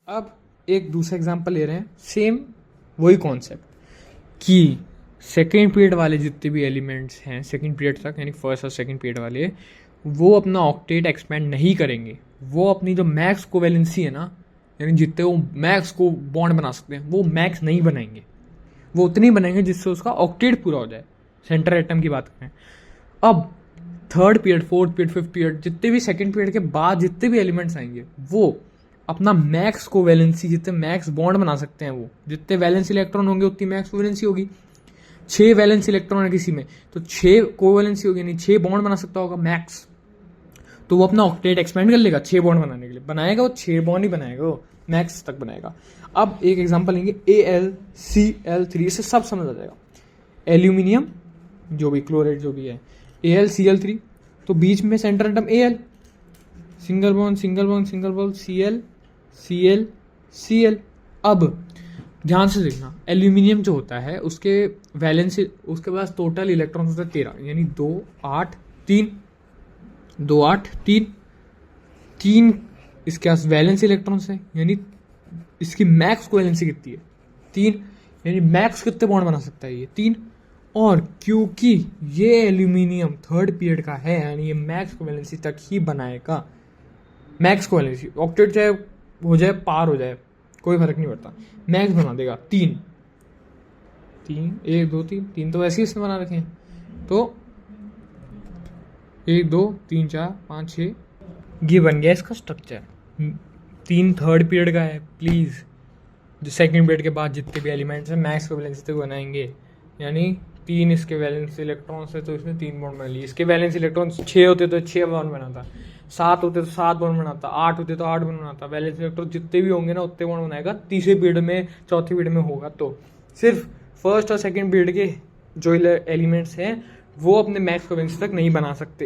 अब एक दूसरा एग्जांपल ले रहे हैं, सेम वही कॉन्सेप्ट कि सेकेंड पीरियड वाले जितने भी एलिमेंट्स हैं सेकेंड पीरियड तक, यानी फर्स्ट और सेकेंड पीरियड वाले, वो अपना ऑक्टेट एक्सपेंड नहीं करेंगे। वो अपनी जो मैक्स कोवेलेंसी है ना, यानी जितने वो मैक्स को बॉन्ड बना सकते हैं, वो मैक्स नहीं बनाएंगे। वो उतनी बनाएंगे जिससे उसका ऑक्टेट पूरा हो जाए। सेंटर एटम की बात करें। अब third period, fourth period, fifth period, जितने भी सेकेंड पीरियड के बाद जितने भी एलिमेंट्स आएंगे, वो अपना मैक्स कोवेलेंसी, जितने मैक्स बॉन्ड बना सकते हैं, वो जितने वैलेंस इलेक्ट्रॉन होंगे उतनी मैक्स कोवेलेंसी होगी। 6 वैलेंस इलेक्ट्रॉन है किसी में, तो 6 कोवेलेंसी होगी, यानी 6 बॉन्ड बना सकता होगा मैक्स। तो वो अपना ऑक्टेट एक्सपेंड कर लेगा 6 बॉन्ड बनाने के लिए। बनाएगा वो 6 बॉन्ड ही बनाएगा, वो मैक्स तक बनाएगा। अब एक एग्जांपल लेंगे AlCl3, से सब समझ आ जाएगा। एल्यूमिनियम जो भी, क्लोराइड जो भी है, AlCl3, तो बीच में centre atom Al, single bond single bond single bond, Cl अब ध्यान से देखना, एल्यूमिनियम जो होता है उसके वैलेंस, उसके पास टोटल इलेक्ट्रॉन होता है 13, यानी 2 8 3 2 8 3 इसके पास वैलेंस इलेक्ट्रॉन्स है, यानी इसकी मैक्स कोवेलेंसी कितनी है 3, यानी मैक्स कितने बॉन्ड बना सकता है ये 3। और क्योंकि ये एल्यूमिनियम थर्ड पीरियड का है, यानी ये मैक्स कोवेलेंसी तक ही बनाएगा। मैक्स कोवेलेंसी, ऑक्टेट चाहे हो जाए पार हो जाए कोई फर्क नहीं पड़ता, मैक्स बना देगा 3 1 2 3 तो वैसे ही इसने बना रखे हैं। तो 1 2 3 4 5 6 ये बन गया इसका स्ट्रक्चर। 3 थर्ड पीरियड का है। प्लीज़ जो सेकेंड पीरियड के बाद जितने भी एलिमेंट्स हैं मैक्स कोवेलेंसी तक बनाएंगे, यानी 3 इसके वैलेंस इलेक्ट्रॉन्स है तो इसने 3 बॉन्ड बना लिए। इसके वैलेंस इलेक्ट्रॉन्स 6 होते तो 6 बॉन्ड बनाता, 7 होते तो 7 बॉन्ड बनाता, 8 होते तो 8 बॉन्ड बनाता। वैलेंस इलेक्ट्रॉन जितने भी होंगे ना उतने बॉन्ड बनाएगा। तीसरे पीरियड में, चौथे पीरियड में होगा। तो सिर्फ फर्स्ट और सेकेंड पीरियड के जो एलिमेंट्स हैं वो अपने मैक्स कोवेलेंसी तक नहीं बना सकते।